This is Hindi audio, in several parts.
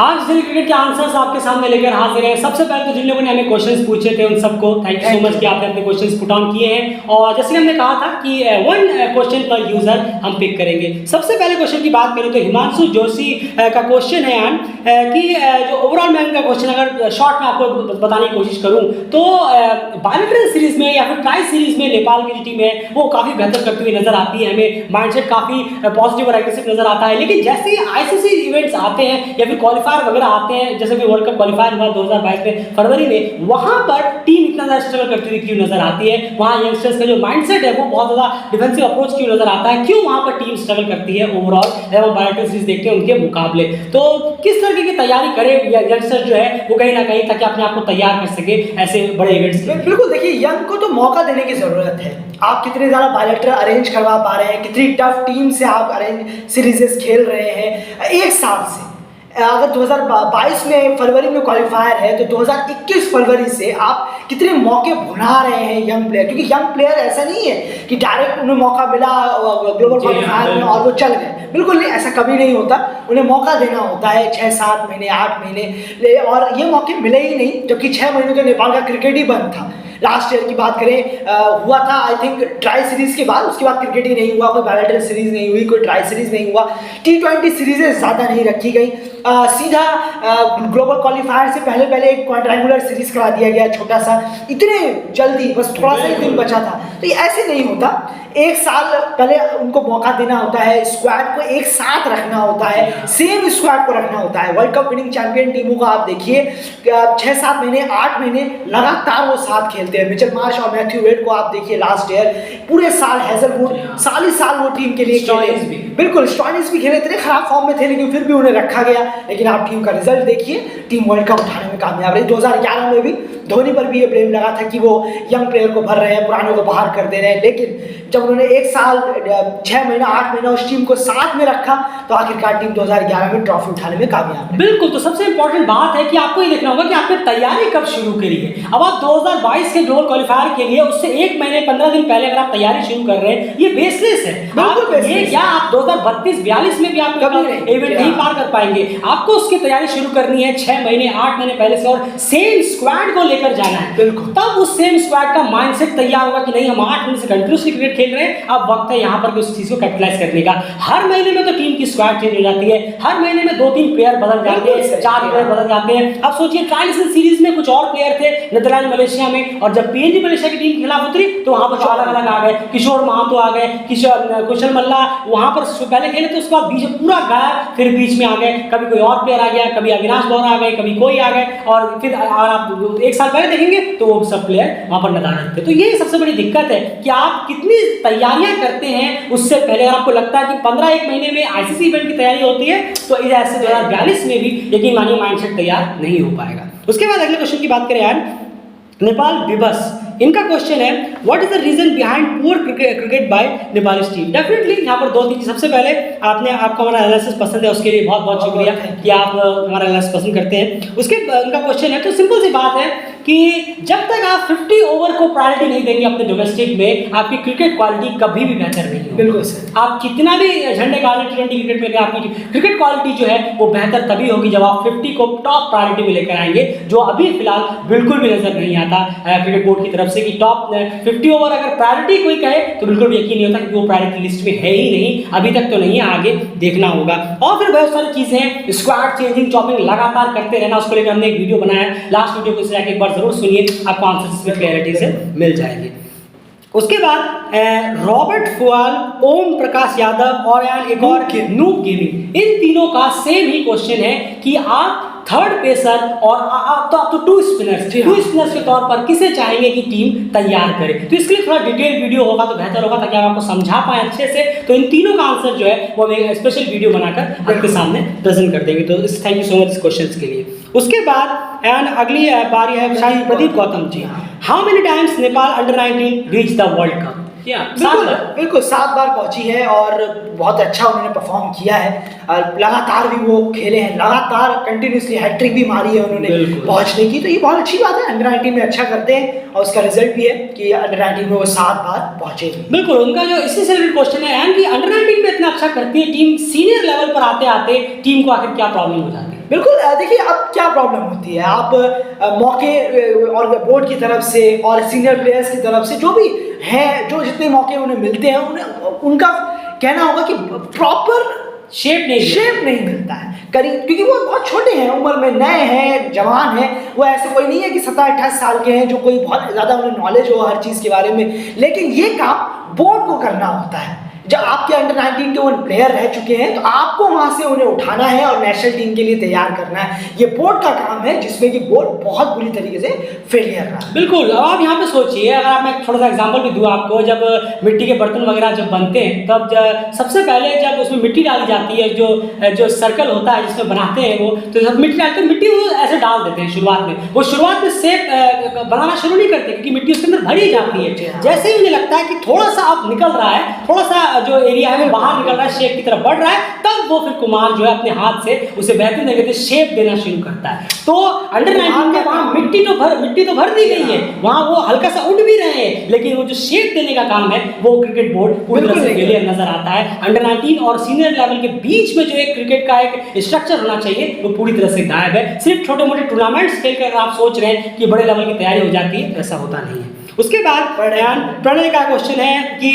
आज दिल्ली क्रिकेट के आंसर्स आपके सामने लेकर हाजिर हैं। सबसे पहले तो जिन लोगों ने हमें क्वेश्चंस पूछे थे उन सबको थैंक यू सो मच कि आपने अपने क्वेश्चंस पुट ऑन किए हैं। और जैसे हमने कहा था कि वन क्वेश्चन पर यूजर हम पिक करेंगे। सबसे पहले क्वेश्चन की बात करें तो हिमांशु जोशी का क्वेश्चन है कि जो ओवरऑल मैं इनका क्वेश्चन अगर शॉर्ट में आपको बताने की कोशिश करूं तो बायलैटरल सीरीज में या फिर ट्राई सीरीज में नेपाल की जो टीम है वो काफी बेहतर करती हुई नजर आती है। हमें माइंडसेट काफी पॉजिटिव और एग्रेसिव नजर आता है। लेकिन जैसे ही आईसीसी इवेंट्स आते हैं या फिर क्वालिफायर वगैरह आते हैं, जैसे कि वर्ल्ड कप क्वालिफायर हुआ 2022 में फरवरी में, वहां पर टीम इतना ज्यादा स्ट्रगल करती हुई क्यों नजर आती है? वहां यंगस्टर्स का जो माइंडसेट है वो बहुत ज्यादा डिफेंसिव अप्रोच क्यों नजर आता है? क्यों वहां पर टीम स्ट्रगल करती है ओवरऑल जब हम बायलैटरल सीरीज देखते हैं उनके मुकाबले? तो किस तरह की तैयारी करे यंगस्टर जो है वो कहीं ना कहीं ताकि अपने आप को तैयार कर सके ऐसे बड़े इवेंट्स के? बिल्कुल, देखिए यंग को तो मौका देने की जरूरत है। आप कितने ज़्यादा बायलैटरल अरेंज करवा पा रहे हैं, कितनी टफ टीम से आप अरेंज सीरीजेस खेल रहे हैं एक साथ से। अगर 2022 में फरवरी में क्वालिफायर है तो 2021 फरवरी से आप कितने मौके भुला रहे हैं यंग प्लेयर, क्योंकि यंग प्लेयर ऐसा नहीं है कि डायरेक्ट उन्हें मौका मिला ग्लोबल क्वालिफायर में और वो चल गए। बिल्कुल नहीं, ऐसा कभी नहीं होता। उन्हें मौका देना होता है 6-7 महीने 8 महीने, और ये मौके मिले ही नहीं, जबकि 6 महीने तो नेपाल का क्रिकेट ही बंद था। लास्ट ईयर की बात करें हुआ था आई थिंक ट्राई सीरीज के बाद, उसके बाद क्रिकेट ही नहीं हुआ, कोई बायलैटरल सीरीज नहीं हुई, कोई ट्राई सीरीज नहीं हुआ, T20 सीरीजें ज़्यादा नहीं रखी गई। सीधा ग्लोबल क्वालिफायर से पहले एक क्वाड्रेंगुलर सीरीज करा दिया गया छोटा सा, इतने जल्दी, बस थोड़ा सा एक दिन बचा था। तो ये ऐसे नहीं होता, एक साल पहले उनको मौका देना होता है, स्क्वाड को एक साथ रखना होता है, सेम स्क्वाड को रखना होता है। वर्ल्ड कप विनिंग चैंपियन टीमों को आप देखिए 6-7 महीने 8 महीने लगातार वो साथ खेलते हैं। मिचेल मार्श और मैथ्यू वेड को आप देखिए लास्ट ईयर पूरे साल हेजलवुड साल ही साल वो टीम के लिए खेले। बिल्कुल, स्टॉइनिस भी खेले, इतने खराब फॉर्म में थे लेकिन फिर भी उन्हें रखा गया। लेकिन आप टीम का रिजल्ट देखिए, टीम वर्ल्ड कप उठाने में कामयाब रही। 2011 में भी धोनी पर भी ये ब्लेम लगा था कि वो यंग प्लेयर को भर रहे हैं, पुरानों को बाहर कर दे रहे हैं। लेकिन जब उन्होंने एक साल 6 महीना 8 महीना उस टीम को साथ में रखा तो आखिरकार टीम 2011 में ट्रॉफी उठाने में कामयाब है। बिल्कुल, तो सबसे इंपॉर्टेंट बात है कि आपको ये देखना होगा कि आपने तैयारी कब शुरू करी है। अब आप 2022 के ग्लोबल क्वालिफायर के लिए उससे 1 महीने 15 दिन पहले अगर आप तैयारी शुरू कर रहे हैं, ये बेसलेस है। या आप 2032-42 में भी आप इवेंट नहीं पार कर पाएंगे। आपको उसकी तैयारी शुरू करनी है 6 महीने 8 महीने पहले से, और सेम स्क्वाड को लेकर जाना है। बिल्कुल, तब उस सेम स्क्वाड का माइंडसेट तैयार होगा कि नहीं, हम 8 महीने से कंटिन्यूसली क्रिकेट खेल रहे हैं, अब वक्त है यहाँ पर उस चीज को कैपिटलाइज करने का। हर महीने में तो टीम की स्क्वाड चेंज हो जाती है, हर महीने में 2-3 प्लेयर बदल जाते हैं, 4 प्लेयर बदल जाते हैं। अब सोचिए ट्रायल सीरीज में कुछ और प्लेयर थे नेदरलैंड मलेशिया में, और जब पीएनजी मलेशिया की टीम के खिलाफ उतरी तो वहां पर अलग अलग आ गए। किशोर महातो आ गए, कुशल मल्ला वहां पर पहले खेले तो उसके बाद बीच पूरा गायब, फिर बीच में आ गए, कभी कोई और प्लेयर आ गया, कभी अविनाश बोरा आ गए, कभी कोई आ गए, और फिर आप 1 साल पहले देखेंगे तो वो सब प्लेयर वहां पर नदारद थे। तो ये सबसे बड़ी दिक्कत है कि आप कितनी तैयारियां करते हैं उससे पहले। अगर आपको लगता है कि 15-1 महीने में आईसीसी इवेंट की तैयारी होती है तो इस ऐसे 2042 में भी यकीन मानिए माइंडसेट तैयार नहीं हो पाएगा। उसके बाद अगले क्वेश्चन की बात करें यार, नेपाल बिबस, इनका क्वेश्चन है what is the reason behind poor cricket by Nepali team? Definitely यहाँ पर 2-3 चीज। सबसे पहले आपको हमारा एनालिसिस पसंद है, उसके लिए बहुत बहुत शुक्रिया कि आप हमारा एनालिसिस पसंद करते हैं। उसके उनका क्वेश्चन है तो सिंपल सी बात है कि जब तक आप 50 ओवर को प्रायोरिटी नहीं देंगे अपने डोमेस्टिक में, आपकी क्रिकेट क्वालिटी कभी भी बेहतर नहीं होगी। बिल्कुल सर, आप कितना भी झंडे गाड़े T20 क्रिकेट में, आपकी क्रिकेट क्वालिटी जो है वो बेहतर तभी होगी जब आप 50 को टॉप प्रायोरिटी में लेकर आएंगे, जो अभी फिलहाल बिल्कुल भी नजर नहीं आता क्रिकेट बोर्ड की तरफ से कि टॉप 50 ओवर अगर प्रायोरिटी कोई कहे तो बिल्कुल भी यकीन नहीं होता कि वो प्रायोरिटी लिस्ट में है ही नहीं, अभी तक तो नहीं है, आगे देखना होगा। और फिर बहुत सारी चीजें, स्क्वाड चेंजिंग चॉपिंग लगातार करते रहना, उसको लेकर हमने एक वीडियो बनाया, लास्ट वीडियो को जाकर एक बार जरूर सुनिए, आपको आंसर इसमें क्लैरिटी से मिल जाएंगे। उसके बाद रॉबर्ट फुआल, ओम प्रकाश यादव और एक और नूब गेमिंग, इन तीनों का सेम ही क्वेश्चन है कि आप थर्ड पेसर और आप तो 2 स्पिनर्स के तौर पर किसे चाहेंगे कि टीम तैयार करे? तो इसके लिए थोड़ा डिटेल वीडियो होगा तो बेहतर होगा ताकि आप आपको समझा पाए अच्छे से। तो इन तीनों का आंसर जो है वो हम एक स्पेशल वीडियो बनाकर आपके सामने प्रेजेंट कर देंगे। तो थैंक यू सो मच इस क्वेश्चंस के लिए। उसके बाद अगली बारी है शायद Pradeep Gautam ji, how many times Nepal under nineteen reach the world cup? बिल्कुल 7 बार पहुंची है और बहुत अच्छा उन्होंने परफॉर्म किया है। लगातार भी वो खेले हैं, लगातार कंटिन्यूसली हैट्रिक भी मारी है उन्होंने पहुंचने की। तो ये बहुत अच्छी बात है, अंडर-19 में अच्छा करते हैं और उसका रिजल्ट भी है कि अंडर-19 में वो 7 बार पहुंचे। बिल्कुल, उनका जो इसी से रिलेटेड क्वेश्चन है कि अंडर-19 में इतना अच्छा करती है टीम, सीनियर लेवल पर आते आते टीम को आखिर क्या प्रॉब्लम हो जाती है? बिल्कुल। देखिए अब क्या प्रॉब्लम होती है, आप मौके और बोर्ड की तरफ से और सीनियर प्लेयर्स की तरफ से जो भी हैं, जो जितने मौके उन्हें मिलते हैं, उन्हें उनका कहना होगा कि प्रॉपर शेप नहीं मिलता है करीब, क्योंकि वो बहुत छोटे हैं उम्र में, नए हैं, जवान हैं। वो ऐसे कोई नहीं है कि 27-28 साल के हैं जो कोई बहुत ज़्यादा उन्हें नॉलेज हो हर चीज़ के बारे में। लेकिन ये काम बोर्ड को करना होता है। जब आपके अंडर 19 के वो प्लेयर रह चुके हैं तो आपको वहां से उन्हें उठाना है और नेशनल टीम के लिए तैयार करना है। ये बोर्ड का काम है, जिसमें कि बोर्ड बहुत बुरी तरीके से फेलियर रहा। बिल्कुल। अब आप यहाँ पे सोचिए, अगर मैं थोड़ा सा एग्जांपल भी दूँ आपको, जब मिट्टी के बर्तन वगैरह जब बनते हैं तब सबसे पहले जब उसमें मिट्टी डाली जाती है, जो सर्कल होता है जिसमें बनाते हैं वो, तो जब मिट्टी डालते हैं, मिट्टी वो ऐसे डाल देते हैं शुरुआत में। वो शुरुआत में शेप बनाना शुरू नहीं करते क्योंकि मिट्टी उसके अंदर भरी जाती है। जैसे ही मुझे लगता है कि थोड़ा सा अब निकल रहा है, थोड़ा सा जो एरिया है वो बाहर निकल रहा है, शेप की तरफ बढ़ रहा है, तब वो फिर कुमार जो है अपने हाथ से उसे बेहतरीन तरीके से शेप देना शुरू करता है। तो अंडर 19 के वहां मिट्टी तो भर दी गई है, वहां वो हल्का सा उड़ भी रहे हैं, लेकिन वो जो शेप देने का काम है वो क्रिकेट बोर्ड पूरी तरह से फेलियर नजर आता है। अंडर 19 और सीनियर लेवल के बीच में जो एक क्रिकेट का एक स्ट्रक्चर होना चाहिए वो पूरी तरह से गायब है। सिर्फ छोटे मोटे टूर्नामेंट्स खेलकर आप सोच रहे हैं कि बड़े लेवल की तैयारी हो जाती है, ऐसा होता नहीं है। उसके बाद प्रणय का क्वेश्चन है कि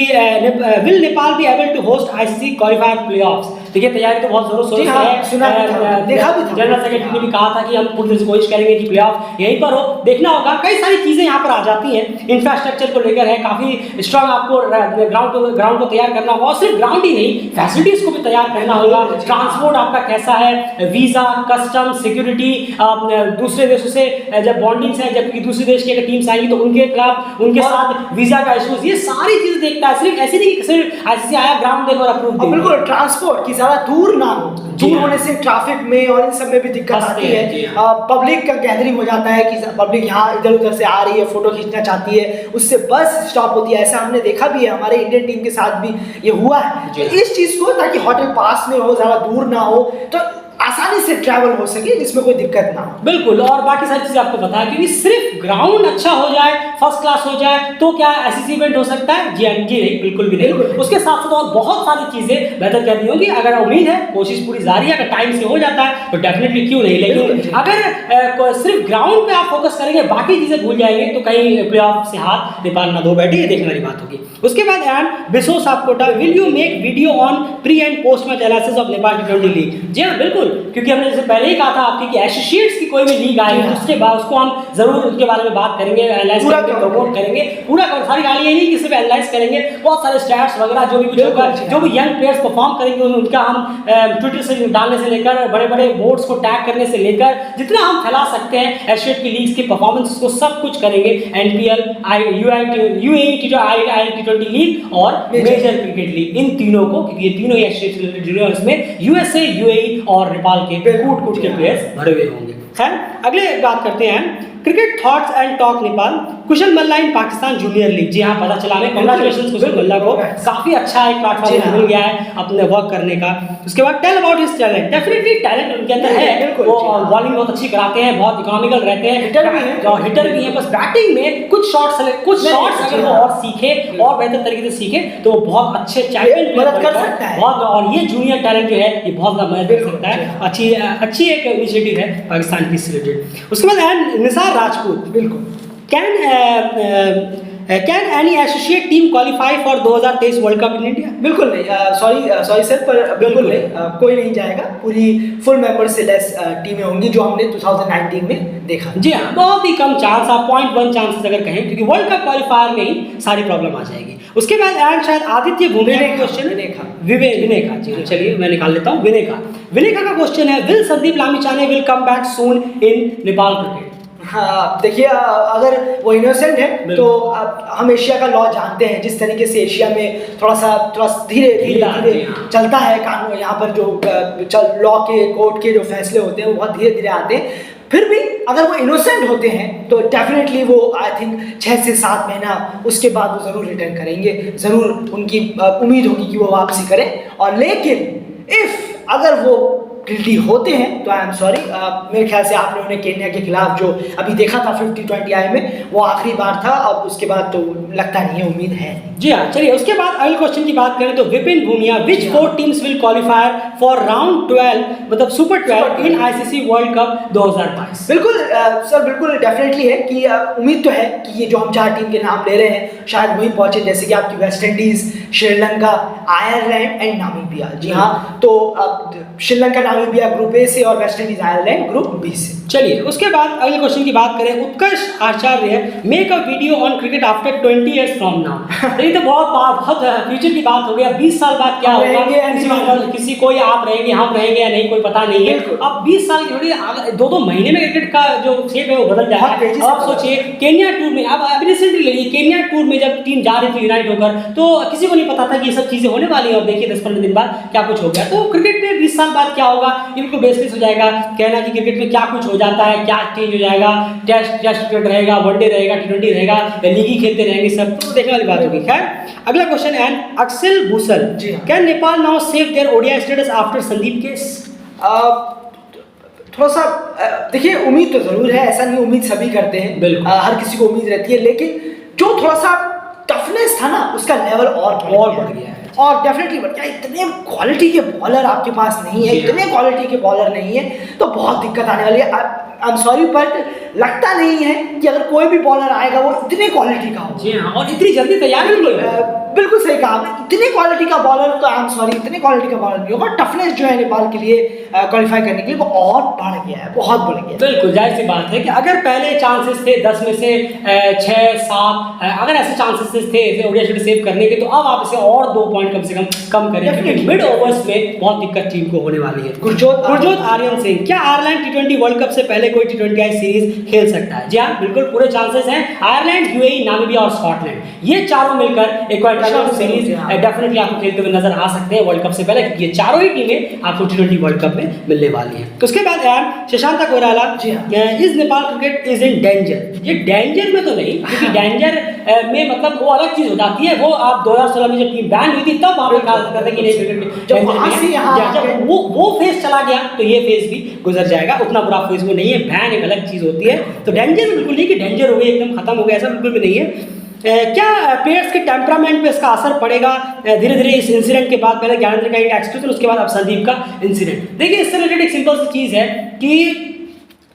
will Nepal be able to host ICC qualifier playoffs. देखिए तैयारी तो बहुत जोरों शोरों से है, देखा भी था, जनरल सेक्रेटरी ने भी कहा था कि हम पूरी तरह से कोशिश करेंगे कि प्लेऑफ यहीं पर हो। देखना होगा, कई सारी चीजें यहाँ पर आ जाती हैं, इंफ्रास्ट्रक्चर को लेकर है, काफी स्ट्रांग आपको ग्राउंड को तैयार करना होगा, और सिर्फ ग्राउंड ही नहीं, फैसिलिटीज को भी तैयार करना होगा। ट्रांसपोर्ट आपका कैसा है, वीजा, कस्टम, सिक्योरिटी, दूसरे देशों से जब बॉन्डिंग्स है, जबकि दूसरे देश की अगर टीम्स आएंगी तो उनके खिलाफ उनके साथ वीजा का इश्यूज, ये सारी चीजें देखता है। सिर्फ ऐसे नहीं कि सिर्फ आईसीसी आया ग्राउंड देखो और अप्रूव देखो। बिल्कुल, ट्रांसपोर्ट की ज्यादा दूर ना हो, दूर होने से ट्रैफिक में और इन सब में भी दिक्कत आती है। पब्लिक का गैदरिंग हो जाता है कि पब्लिक यहाँ इधर उधर से आ रही है, फोटो खींचना चाहती है, उससे बस स्टॉप होती है। ऐसा हमने देखा भी है, हमारे इंडियन टीम के साथ भी ये हुआ है। तो इस चीज को, ताकि होटल पास में हो, ज्यादा दूर ना हो, तो आसानी से ट्रैवल हो सके, जिसमें कोई दिक्कत ना हो। बिल्कुल, और बाकी सारी चीजें आपको पता है, क्योंकि सिर्फ ग्राउंड अच्छा हो जाए, फर्स्ट क्लास हो जाए, तो क्या ऐसी इवेंट हो सकता है? जी नहीं, बिल्कुल भी नहीं। उसके साथ साथ और बहुत सारी चीजें बेहतर करनी होगी। अगर उम्मीद है, कोशिश पूरी जारी है, अगर टाइम से हो जाता है तो डेफिनेटली क्यों नहीं, लेकिन अगर सिर्फ ग्राउंड पे आप फोकस करेंगे, बाकी चीजें भूल जाएंगे, तो कहीं प्लेऑफ से हाथ नेपाल ना धो बैठे, ये देखने वाली बात होगी। उसके बाद बिसोस आपकोटा, will you make video on pre and post match analysis of Nepal T20 league? जी हाँ, बिल्कुल, क्योंकि हमने जैसे पहले ही कहा था आपकी कि एसोसिएट्स की कोई भी लीग आएगी, उसके बाद उसको हम जरूर उसके बारे में बात करेंगे, एनालाइज करेंगे, प्रमोट करेंगे, पूरा सारी गाड़ी नहीं कि सिर्फ एनालाइज करेंगे, बहुत सारे स्टैट्स वगैरह जो भी कुछ होगा, जो भी यंग प्लेयर्स परफॉर्म करेंगे उनका हम ट्विटर से डालने से लेकर, बड़े बड़े बोर्ड्स को टैग करने से लेकर, जितना हम फैला सकते हैं एशियट की लीग्स की परफॉर्मेंस को, सब कुछ करेंगे। एनपीएल, यूएई T20 लीग और मेजर क्रिकेट लीग, इन तीनों को, क्योंकि ये तीनों एशियट से जुड़े हैं, इसमें यूएसए, यूएई और नेपाल के कूट के प्लेयर्स भरे हुए होंगे। खैर, अगले बात करते हैं cricket thoughts and talk Nepal, Kushal Malla in Pakistan junior league. जी हाँ, पता चला हमें, कांग्रेचुलेशंस कुशल मल्ला को, काफी अच्छा एक प्लेटफॉर्म मिल गया है अपने वर्क करने का। उसके बाद tell about his talent, definitely talent उनके अंदर है, वो बॉलिंग बहुत अच्छी कराते हैं, बहुत इकोनॉमिकल रहते हैं, हिटर भी है, बस बैटिंग में कुछ शॉट्स अगर वो और सीखे और बेहतर तरीके से सीखे तो वो बहुत अच्छे चैंपियन प्लेयर कर सकता है बहुत, और ये जूनियर टैलेंट जो है ये बहुत ज्यादा मदद कर सकता है। अच्छी एक इनिशिएटिव है पाकिस्तान की रिलेटेड। उसके बाद निसार राजपूत, बिल्कुल, can any associate team qualify for 2023 world cup in India? बिल्कुल नहीं, सॉरी सर, पर बिल्कुल नहीं, कोई नहीं जाएगा। पूरी फुल मेंबर से लेस टीमें होंगी, जो हमने 2019 में देखा। जी हाँ, बहुत ही कम चांस, आप 0.1 चांसेस अगर कहें, क्योंकि वर्ल्ड कप क्वालिफायर में ही सारी प्रॉब्लम आ जाएगी। उसके बाद शायद आदित्य भूमिया का क्वेश्चन, विनेका, जी चलिए मैं निकाल लेता हूँ। विनेका का क्वेश्चन है, will Sandeep Lamichhane will come back soon in Nepal cricket? हाँ, देखिए, अगर वो इनोसेंट है तो हम एशिया का लॉ जानते हैं, जिस तरीके से एशिया में थोड़ा धीरे चलता है कानून। यहाँ पर जो लॉ के, कोर्ट के जो फैसले होते हैं वो बहुत धीरे धीरे आते हैं। फिर भी अगर वो इनोसेंट होते हैं तो डेफिनेटली वो आई थिंक 6 से 7 महीना उसके बाद वो ज़रूर रिटर्न करेंगे, ज़रूर उनकी उम्मीद होगी कि वो वापसी करें। और लेकिन अगर वो गिल्टी होते हैं तो आई एम सॉरी। मेरे ख्याल से आप लोगों ने केन्या के खिलाफ जो अभी देखा था 50-20 में, वो आखिरी बार था। अब उसके बाद तो लगता नहीं है, उम्मीद है। जी हाँ, चलिए उसके बाद अगले क्वेश्चन की बात करें तो विपिन भूमिया, विच 4 teams will qualifier for round 12 मतलब सुपर 12 इन आईसीसी वर्ल्ड कप 2022? बिल्कुल सर, बिल्कुल डेफिनेटली है कि उम्मीद तो है कि ये जो हम 4 टीम के नाम ले रहे हैं शायद वही पहुंचे, जैसे कि आपकी West Indies, Sri Lanka, Ireland and Namibia. जी हाँ, तो श्रीलंका नामीबिया ग्रुप ए से और West Indies Ireland group B से। चलिए उसके बाद अगले क्वेश्चन की बात करें, Utkarsh Acharya, make a video on cricket after 20 years from now. ये तो बहुत फ्यूचर की बात हो गई। अब 20 साल बाद क्या होगा, किसी कोई आप रहेंगे, हम रहेंगे या नहीं, कोई पता नहीं है। अब 20 साल की 2-2 महीने में क्रिकेट का जो शेप है वो बदल जाएगा। अब सोचिए केन्या टूर में, अब रिसेंटली लेंगे केन्या टूर में जब टीम जा रही थी यूनाइट होकर, तो किसी को नहीं पता था कि ये सब चीजें होने वाली है। और देखिए 10-15 दिन बाद क्या कुछ हो गया। तो क्रिकेट में 20 साल बाद क्या होगा, ये बिल्कुल बेसिस हो जाएगा कहना कि क्रिकेट में क्या कुछ हो जाता है, क्या चेंज हो जाएगा। टेस्ट क्रिकेट रहेगा, वनडे रहेगा, T20 रहेगा, लीग ही खेलते रहेंगे, सब तो देखने वाली बात होगी। खैर अगला क्वेश्चन है Aksal Bhusal, can Nepal now save their ODI status after Sandeep case? थोड़ा सा देखिए, उम्मीद तो जरूर है, ऐसा नहीं उम्मीद सभी करते हैं, बिल्कुल हर किसी को उम्मीद रहती है, लेकिन जो थोड़ा सा टफनेस था ना उसका लेवल और बढ़ गया है। और डेफिनेटली बढ़ गया। इतने क्वालिटी के बॉलर आपके पास नहीं है, इतने क्वालिटी के बॉलर नहीं है, तो बहुत दिक्कत आने वाली है। आई एम सॉरी बट लगता नहीं है कि अगर कोई भी बॉलर आएगा वो इतने क्वालिटी का हो। जी हाँ, और इतनी जल्दी तैयार नहीं होगा। बिल्कुल सही कहा आपने, इतने क्वालिटी का बॉलर तो आई एम सॉरी इतने क्वालिटी का बॉलर नहीं होगा। टफनेस जो है नेपाल के लिए क्वालिफाई करने के लिए वो और बढ़ गया है, बहुत बढ़ गया है। बिल्कुल जाहिर सी बात है कि अगर पहले चांसेस थे 10 में से 6-7 अगर ऐसे चांसेस थे ओडीआई स्टेटस सेव करने के, तो अब आप इसे और 2 पॉइंट कम से कम करें, क्योंकि मिड ओवर्स में बहुत दिक्कत टीम को होने वाली है। गुरजोत आर्यन सिंह, क्या आयरलैंड T20 वर्ल्ड कप से पहले कोई T20 सीरीज खेल सकता है? जी हाँ, बिल्कुल पूरे चांसेस हैं। आयरलैंड, यूएई, नामीबिया और स्कॉटलैंड, ये चारों मिलकर एक सीरीज डेफिनेटली आपको खेलते हुए नजर आ सकते हैं वर्ल्ड कप से पहले, क्योंकि ये चारों ही टीमें आपको T20 वर्ल्ड कप में मिलने वाली हैं। उसके बाद यार Shashank Koirala, is Nepal cricket is in danger? ये डेंजर में तो नहीं, क्योंकि डेंजर में मतलब वो अलग चीज हो जाती है। वो आप 2016 में जब टीम बैन हुई थी तब आप कहा करते थे कि नहीं क्रिकेट जब वो फेज चला गया तो ये फेज भी गुजर जाएगा। उतना बुरा फेज वो नहीं है, बैन एक अलग चीज होती है। तो डेंजर बिल्कुल नहीं कि डेंजर हो गई एकदम खत्म हो गया, ऐसा बिल्कुल भी नहीं है। क्या प्लेयर्स के टेम्परामेंट पे इसका असर पड़ेगा धीरे धीरे इस इंसिडेंट के बाद? पहले ज्ञानेंद्र का एक्सक्लूजन, उसके बाद अब संदीप का इंसिडेंट। देखिए इससे रिलेटेड एक सिंपल सी चीज है कि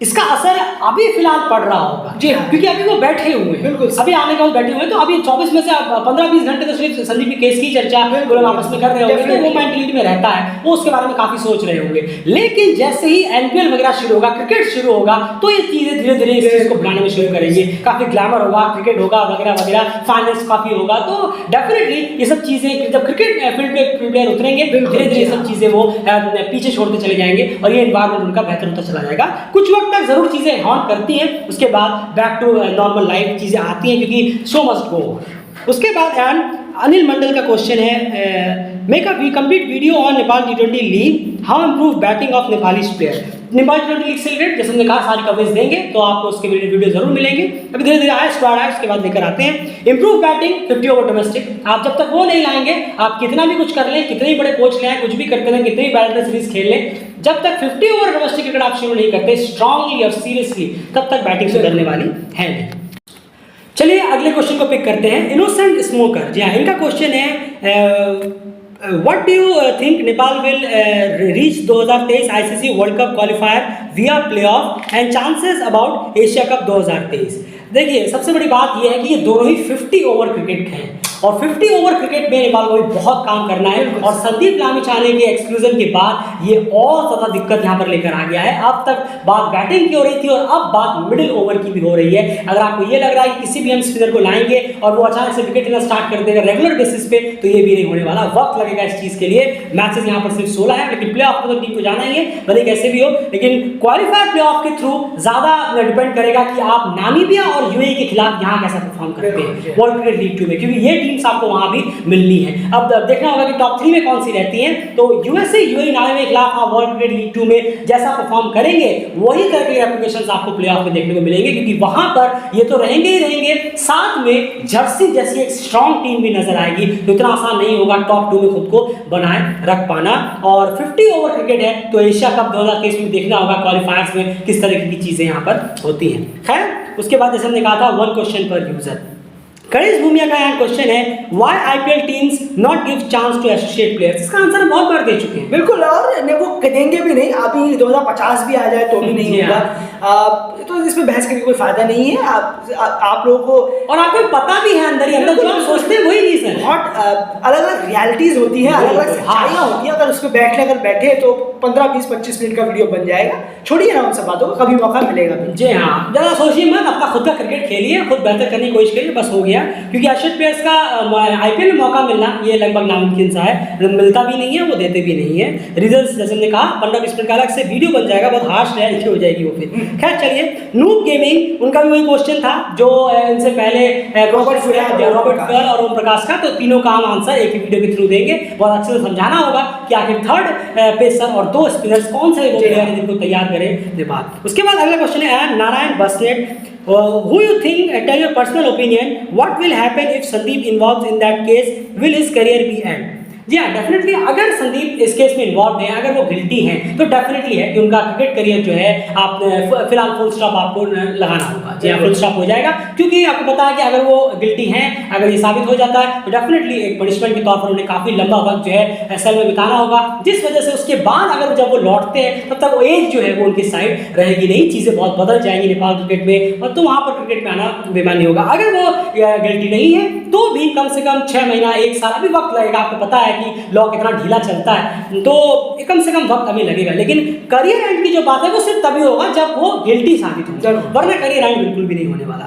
इसका असर अभी फिलहाल पड़ रहा होगा। जी हाँ, क्योंकि अभी वो बैठे हुए हैं, बिल्कुल अभी आने के बाद बैठे हुए हैं। तो अभी 24 में से 15-20 घंटे तो सिर्फ संदीप के केस की चर्चा लोग आपस में कर रहे होंगे, तो वो मेंटलिटी में रहता है, वो उसके बारे में काफी सोच रहे होंगे। लेकिन जैसे ही एनपीएल वगैरह शुरू होगा, क्रिकेट शुरू होगा, तो ये चीजें धीरे धीरे इस चीज को बनाने में शुरू करेंगे। काफी ग्लैमर होगा, क्रिकेट होगा वगैरह वगैरह, फाइनेंस काफी होगा। तो डेफिनेटली ये सब चीजें जब क्रिकेट फील्ड पे प्लेयर उतरेंगे, धीरे धीरे ये सब चीजें वो पीछे छोड़ते चले जाएंगे और ये एनवायरमेंट उनका बेहतर होता चला जाएगा। कुछ वक्त तक जरूर चीजें करती हैं, उसके बाद बैक टू नॉर्मल लाइफ चीजें आती हैं, क्योंकि शो मस्ट गो। उसके बाद अनिल मंडल का क्वेश्चन है, make a complete video on Nepal T20 league, how improve batting of Nepali player. Nepal T20 league से रिलेटेड जैसे हमने कहा सारी कवरेज देंगे, तो आपको उसके वीडियो जरूर मिलेंगे। अभी धीरे धीरे आया स्क्वाड आया, उसके बाद लेकर आते हैं। इंप्रूव बैटिंग 50 ओवर डोमेस्टिक, आप जब तक वो नहीं लाएंगे, आप कितना भी कुछ कर लें, कितने ही बड़े कोच ले आए, कुछ भी करते रहें, कितने ही बैलेंस सीरीज खेल लें, जब तक 50 ओवर डोमेस्टिक क्रिकेट आप शुरू नहीं करते स्ट्रांगली और सीरियसली, तब तक बैटिंग सुधरने वाली है नहीं। चलिए अगले क्वेश्चन को पिक करते हैं। इनोसेंट स्मोकर, जी हाँ, इनका क्वेश्चन है, What do you think Nepal will reach 2023 ICC World Cup qualifier via playoff and chances about Asia Cup 2023? देखिए सबसे बड़ी बात यह है कि ये दोनों ही 50 ओवर क्रिकेट हैं और 50 ओवर क्रिकेट में नेपाल को भी बहुत काम करना है। और संदीप लामिछाने के एक्सक्लूजन के बाद ये और ज़्यादा दिक्कत यहाँ पर लेकर आ गया है। अब तक बात बैटिंग की हो रही थी और अब बात मिडिल ओवर की भी हो रही है। अगर आपको ये लग रहा है कि किसी भी हम स्पिनर को लाएंगे और वो अचानक से विकेट लेना स्टार्ट कर देगा रेगुलर बेसिस पे, तो ये भी नहीं होने वाला, वक्त लगेगा इस चीज़ के लिए। मैचेस यहाँ पर सिर्फ 16 है, लेकिन प्ले ऑफ में तो टीम को जाना ही है, भले कैसे भी हो। लेकिन क्वालिफायर प्ले ऑफ के थ्रू ज़्यादा डिपेंड करेगा कि आप नामीबिया और यूएई के खिलाफ यहाँ कैसा परफॉर्म करते हैं वर्ल्ड क्रिकेट लीग 2 में, क्योंकि ये टीम्स आपको वहाँ भी मिलनी है। अब देखना होगा कि टॉप 3 में कौन सी रहती हैं। तो यूएसए यूएई नाम में खिलाफ आप वर्ल्ड क्रिकेट लीग 2 में जैसा परफॉर्म करेंगे वही तरह के एप्लीकेशन आपको प्लेऑफ में देखने को मिलेंगे, क्योंकि वहां पर ये तो रहेंगे ही रहेंगे, साथ में जर्सी जैसी एक स्ट्रॉन्ग टीम भी नजर आएगी। तो इतना आसान नहीं होगा टॉप 2 में खुद को बनाए रख पाना। और 50 ओवर क्रिकेट है, तो एशिया कप 2023 में देखना होगा क्वालिफायर्स में किस तरह की चीजें यहाँ पर होती हैं। खैर, उसके बाद जैसे हमने कहा था 1 क्वेश्चन पर यूजर। गणेश भूमिया का यहाँ क्वेश्चन है, why IPL teams not give chance to associate players. इसका आंसर बहुत बार दे चुके हैं। बिल्कुल, और वो देंगे भी नहीं। अभी 2050 भी आ जाए तो भी नहीं होगा। तो इसमें बहस करने कोई फायदा नहीं है। आप लोगों को, और आपको पता भी है अंदर ही अंदर जो हम सोचते हैं वही रीजन है। बहुत अलग अलग रियलिटीज होती है, अलग अलग सच्चाइयाँ होती है। अगर उस पर बैठे तो 15, 20, 25 मिनट का वीडियो बन जाएगा। छोड़िए ना उन सब बातों को, कभी मौका मिलेगा भी। जी हाँ, ज़्यादा सोचिए मत, अपना खुद का क्रिकेट खेलिए, खुद बेहतर करने की कोशिश करिए, बस हो गया। क्योंकि एशियन प्लेयर्स का आईपीएल में मौका मिलना ये लगभग नामुमकिन सा है, मिलता भी नहीं है, वो देते भी नहीं है। रिजल्ट्स जैसे हमने कहा 15-20 मिनट का अलग से वीडियो बन जाएगा, बहुत हार्श रियलिटी हो जाएगी वो फिर। खैर चलिए, नूब गेमिंग, उनका भी वही क्वेश्चन था जो इनसे पहले रॉबर्ट फियर और ओम प्रकाश का, तो तीनों का हम आंसर एक ही वीडियो के थ्रू देंगे। बहुत अच्छे से समझाना होगा कि आखिर थर्ड पेसर और 2 स्पिनर्स कौन से वो प्लेयर हैं जिनको तैयार करें के बाद। उसके बाद अगला क्वेश्चन है Narayan Basnet, who you think, tell your personal opinion, what will happen if Sandeep involves in that case, will his career be end? जी हाँ, डेफिनेटली अगर संदीप इस केस में इन्वॉल्व है, अगर वो गिल्टी हैं, तो डेफिनेटली है कि उनका क्रिकेट करियर जो है आप फिलहाल फुल स्टॉप आपको लगाना होगा। जी हाँ, फुल स्टॉप हो जाएगा, क्योंकि आपको पता है कि अगर वो गिल्टी हैं, अगर ये साबित हो जाता है तो डेफिनेटली एक पनिशमेंट के तौर पर उन्हें काफ़ी लंबा वक्त जो है सेल में बिताना होगा, जिस वजह से उसके बाद अगर जब वो लौटते हैं तब तक वो एज जो है वो उनकी साइड रहेगी नहीं, चीज़ें बहुत बदल जाएंगी नेपाल क्रिकेट में, और तो वहाँ पर क्रिकेट में आना बेमानी होगा। अगर वो गिल्टी नहीं है तो भी कम से कम 6 महीना 1 साल अभी वक्त लगेगा। आपको पता है कि लॉ कितना ढीला चलता है, तो कम से कम वक्त अभी लगेगा। लेकिन करियर एंड की जो बात है वो सिर्फ तभी होगा जब वो गिल्टी साबित हो, वरना करियर एंड बिल्कुल भी नहीं होने वाला।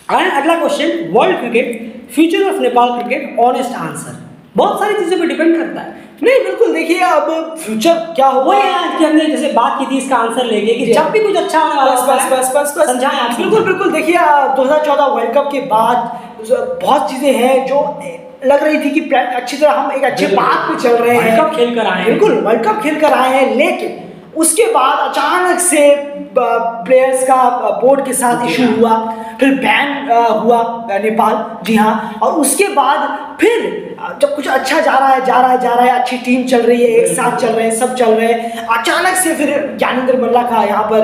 अगला question, world cricket, future of Nepal cricket, honest answer. बहुत सारी चीजों पर डिपेंड करता है। नहीं, बिल्कुल, देखिए अब फ्यूचर क्या होगा, वही आज की हमने जैसे बात की थी इसका आंसर लेके कि जब भी कुछ अच्छा होने वाला बस समझाएं आप। बिल्कुल, देखिए 2014 वर्ल्ड कप के बाद बहुत चीजें हैं जो लग रही थी कि अच्छी तरह हम एक अच्छे पाथ पे चल रहे हैं, वर्ल्ड कप खेल कर आए हैं, बिल्कुल वर्ल्ड कप खेल कर आए हैं, लेकिन उसके बाद अचानक से प्लेयर्स का बोर्ड के साथ इशू हुआ, फिर बैन हुआ नेपाल। जी हाँ, और उसके बाद फिर जब कुछ अच्छा जा रहा है, अच्छी टीम चल रही है, एक साथ चल रहे हैं, सब चल रहे हैं, अचानक से फिर ज्ञानेंद्र मल्ला का यहाँ पर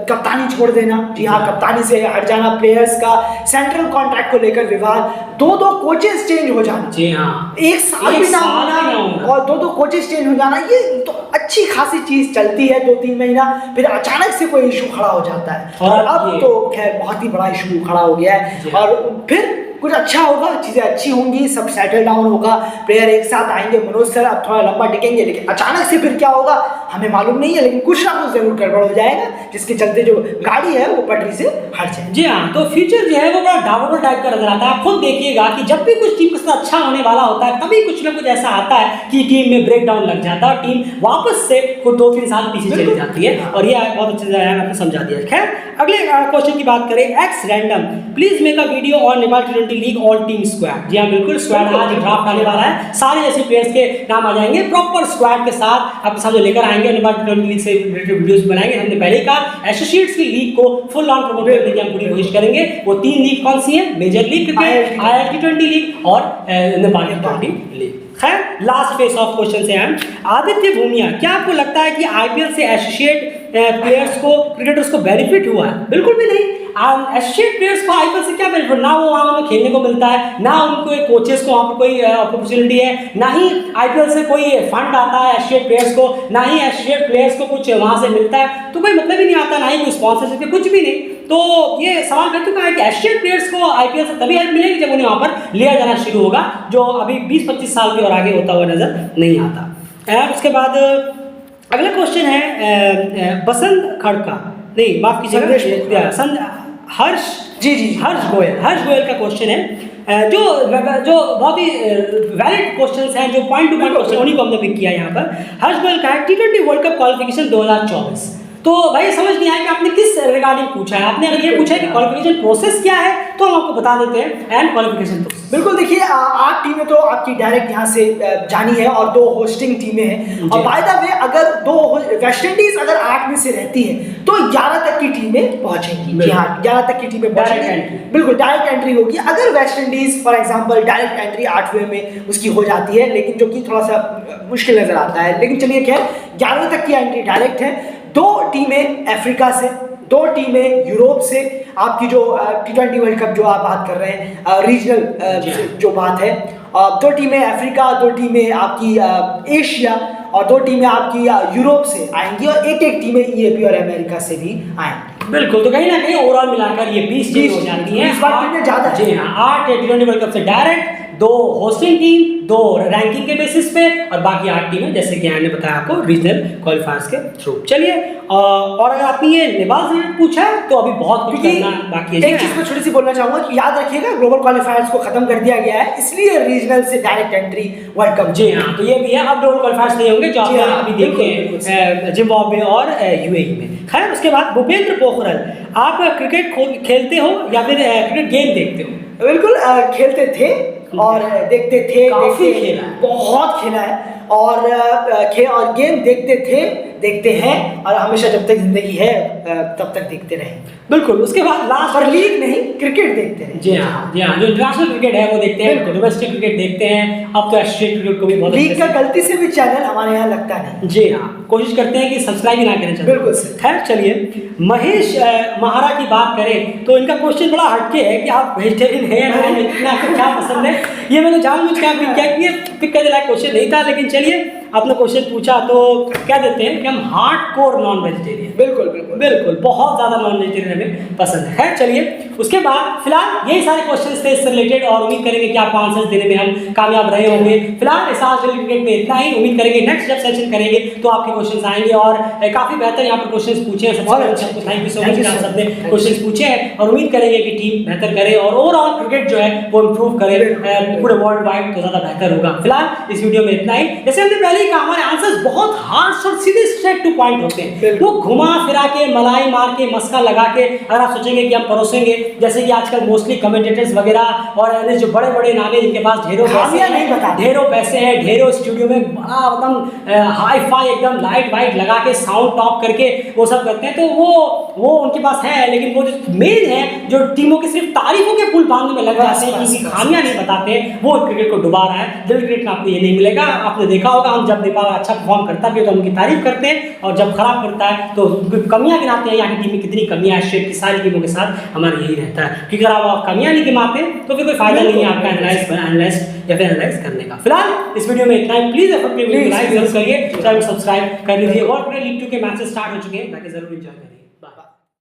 कप्तानी छोड़ देना। जी हाँ, कप्तानी से हट जाना, प्लेयर्स का सेंट्रल कॉन्ट्रैक्ट को लेकर विवाद, 2 कोचेस चेंज हो जाना। जी हाँ, एक साल भी ना होना और 2 कोचेस चेंज हो जाना, ये तो अच्छी खासी चीज चलती है 2-3 महीना, फिर अचानक से कोई इशू खड़ा हो जाता है। और अब तो खैर बहुत ही बड़ा इशू खड़ा हो गया है, और फिर कुछ अच्छा होगा, चीज़ें अच्छी होंगी, सब सेटल डाउन होगा, प्लेयर एक साथ आएंगे, मनोज सर अब थोड़ा लंबा टिकेंगे, लेकिन अचानक से फिर क्या होगा हमें मालूम नहीं है, लेकिन कुछ ना कुछ जरूर गड़बड़ हो जाएगा, जिसके चलते जो गाड़ी है वो पटरी से हट जाए। जी हाँ, तो फ्यूचर जो है वो बड़ा डाउनफॉल टाइप का नजर आता है। आप खुद देखिएगा कि जब भी कुछ टीम के साथ अच्छा होने वाला होता है तभी कुछ ना कुछ ऐसा आता है कि टीम में ब्रेक डाउन लग जाता है और टीम वापस से कुछ 2-3 साल पीछे चली जाती है, और ये बहुत अच्छे से आपने समझा दिया। खैर, अगले क्वेश्चन की बात करें, X random, please make a video on Nepal T20 league all team squad. जी हाँ, बिल्कुल, स्क्वाड आज ड्राफ्ट आने वाला है, सारे ऐसे प्लेयर्स के नाम आ जाएंगे, प्रॉपर स्क्वाड के साथ आपके सामने लेकर आएंगे, नेपाल T20 लीग से रिलेटेड वीडियोस बनाएंगे। हमने पहले ही कहा एसोसिएट्स की लीग को फुल ऑन प्रमोट करने की हम पूरी कोशिश करेंगे। वो 3 लीग कौन सी है? Major league cricket, IIL T20 league और नेपाल T20 लीग। खैर, लास्ट फेस ऑफ क्वेश्चन से हम आदित्य भूमिया, क्या आपको लगता है कि आईपीएल से एसोसिएट प्लेयर्स को, क्रिकेटर्स को बेनिफिट हुआ है? बिल्कुल भी नहीं। एसोसिएट प्लेयर्स को आईपीएल से क्या बेनिफिट, ना वो वहाँ में खेलने को मिलता है, ना उनको एक कोचेस को वहाँ पर कोई अपॉर्चुनिटी है, ना ही आईपीएल से कोई फंड आता है एसोसिएट प्लेयर्स को, ना ही एसोसिएट प्लेयर्स को कुछ वहाँ से मिलता है, तो कोई मतलब ही नहीं आता, ना ही कोई स्पॉन्सरशिप, कुछ भी नहीं। तो ये सवाल कर चुका है कि एशियन प्लेयर्स को आईपीएल से तभी हेल्प मिलेगी जब उन्हें वहाँ पर लिया जाना शुरू होगा, जो अभी 20-25 साल के और आगे होता हुआ नजर नहीं आता। उसके बाद अगला क्वेश्चन है बसंत खड़का, नहीं माफ कीजिएगा, हर्ष गोयल का क्वेश्चन है, जो बहुत ही वैलिड क्वेश्चंस हैं, जो पॉइंट टू पॉइंट क्वेश्चन, उन्हीं को हमने पिक किया यहाँ पर। हर्ष गोयल का है T20 वर्ल्ड कप क्वालिफिकेशन 2024, तो भाई समझ नहीं आया कि आपने किस रिगार्डिंग पूछा है। आपने अगर ये पूछा है कि क्वालिफिकेशन प्रोसेस क्या है तो हम आपको बता देते हैं एंड क्वालिफिकेशन प्रोसेस। बिल्कुल, देखिए 8 टीमें तो आपकी डायरेक्ट यहाँ से जानी है और 2 होस्टिंग टीमें हैं। और बाय द वे अगर 2 वेस्ट इंडीज अगर 8 में से रहती है तो 11 तक की टीमें पहुंचेंगी। जी हाँ, 11 तक की टीमें पहुंचेंगी, बिल्कुल डायरेक्ट एंट्री होगी। अगर West Indies for example direct entry 8वें में उसकी हो जाती है, लेकिन जो कि थोड़ा सा मुश्किल नजर आता है, लेकिन चलिए खैर 11वें तक की एंट्री डायरेक्ट है। 2 टीमें अफ्रीका से, 2 टीमें यूरोप से, आपकी जो T20 वर्ल्ड कप जो आप बात कर रहे हैं रीजनल जो बात है, 2 टीमें अफ्रीका, 2 टीमें आपकी एशिया और 2 टीमें आपकी यूरोप से आएंगी और एक टीमें EAP और अमेरिका से भी आएंगी। बिल्कुल, तो कहीं ना कहीं ओवरऑल मिलाकर ये 20 टीम हो जाती है। 20 बार टीमें ज्यादा है। जी हाँ, 8 T20 वर्ल्ड कप से डायरेक्ट, 2 होस्टिंग टीम, 2 रैंकिंग के बेसिस पे और बाकी 8 टीमें जैसे कि मैंने बताया आपको रीजनल क्वालिफायर्स के थ्रू। चलिए और अगर आपने ये नेपाल से पूछा है तो अभी बहुत कुछ करना बाकी है। एक चीज मैं छोटी सी बोलना चाहूंगा कि याद रखिएगा ग्लोबल क्वालिफायर्स को खत्म कर दिया गया है, इसलिए रीजनल से डायरेक्ट एंट्री वर्ल्ड कप। जी हाँ, तो ये भी है, अब ग्लोबल क्वालिफायर्स नहीं होंगे जो आप अभी देखे हैं जिम्बाब्वे और UAE में। खैर उसके बाद भूपेंद्र पोखरल, आप क्रिकेट खेलते हो या फिर क्रिकेट गेम देखते हो? बिल्कुल खेलते थे और देखते थे, काफी खेला है, बहुत खेला है और गेम देखते हैं और हमेशा जब तक जिंदगी है तब तक देखते रहें। बिल्कुल, उसके बाद लास्ट पर लीग नहीं, क्रिकेट देखते हैं। जी हाँ, जो इंटरनेशनल क्रिकेट है वो देखते हैं, डोमेस्टिक क्रिकेट देखते हैं, अब तो एशियन क्रिकेट को भी बहुत लीग का गलती से भी चैनल हमारे यहाँ लगता नहीं। जी हाँ, कोशिश करते हैं कि सब्सक्राइब ही ना करें चैनल। बिल्कुल। खैर चलिए, महेश महारा की बात करें तो इनका क्वेश्चन बड़ा हटके है कि आप वेजिटेरियन हैं या नहीं, आपको क्या पसंद है। ये मैंने जानबूझ के पिक किया कि ये पिक करने लायक क्वेश्चन नहीं था, लेकिन चलिए आपने क्वेश्चन पूछा तो क्या देते हैं कि हम हार्डकोर नॉन वेजिटेरियन। बिल्कुल बिल्कुल बिल्कुल, बहुत ज़्यादा नॉन वेजिटेरियन हमें पसंद है। खैर चलिए, उसके बाद फिलहाल यही सारे क्वेश्चंस थे इससे रिलेटेड और उम्मीद करेंगे कि आपको आंसर्स देने में हम कामयाब रहे होंगे। फिलहाल इस आज क्रिकेट में इतना ही, उम्मीद करेंगे नेक्स्ट जब सेशन करेंगे तो आपके क्वेश्चंस आएंगे और काफ़ी बेहतर यहाँ पर क्वेश्चंस पूछे हैं। सबसे अच्छा थैंक यू सो मच, आप सबने क्वेश्चंस पूछे हैं और उम्मीद करेंगे कि टीम बेहतर करे और ओवरऑल क्रिकेट जो है वो इम्प्रूव करे पूरे वर्ल्ड वाइड, तो ज़्यादा बेहतर होगा। फिलहाल इस वीडियो में इतना ही। जैसे हमने पहले ही कहा, हमारे आंसर्स बहुत हार्ड और सीधे स्ट्रेट टू पॉइंट होते हैं, वो घुमा फिरा के मलाई मार के मस्का लगा के अगर आप सोचेंगे कि हम परोसेंगे, जैसे कि आजकल मोस्टली कमेंटेटर्स वगैरह और जो बड़े बड़े नाम है जिनके पास ढेरों पैसे हैं, ढेरों स्टूडियो में बड़ा एकदम हाई फाई एकदम लाइट वाइट लगा के साउंड टॉप करके वो सब करते हैं, तो वो उनके पास है, लेकिन वो जो मेन है जो टीमों की सिर्फ तारीफों के पुल बांधने में लग जाते हैं, किसी खामियां नहीं बताते, वो क्रिकेट को डुबा रहा है। दिल क्रिकेट में आपको ये नहीं मिलेगा। आपने देखा होगा, हम जब नेपाल अच्छा परफॉर्म करता भी है तो उनकी तारीफ करते हैं और जब खराब करता है तो कमियां गिनाते हैं, यहाँ की टीम में कितनी कमियां है। स्टेट की सारी टीमों के साथ हमारा यही रहता है, क्योंकि अगर आप कमियां नहीं गिनाते तो फिर कोई फायदा नहीं है आपका एनालाइज करने का। फिलहाल इस वीडियो में इतना ही। प्लीज लाइक जरूर करिए, चैनल सब्सक्राइब कर लीजिए और पूरे लीग 2 के मैचेस स्टार्ट हो चुके हैं, ताकि जरूर एंजॉय करिए।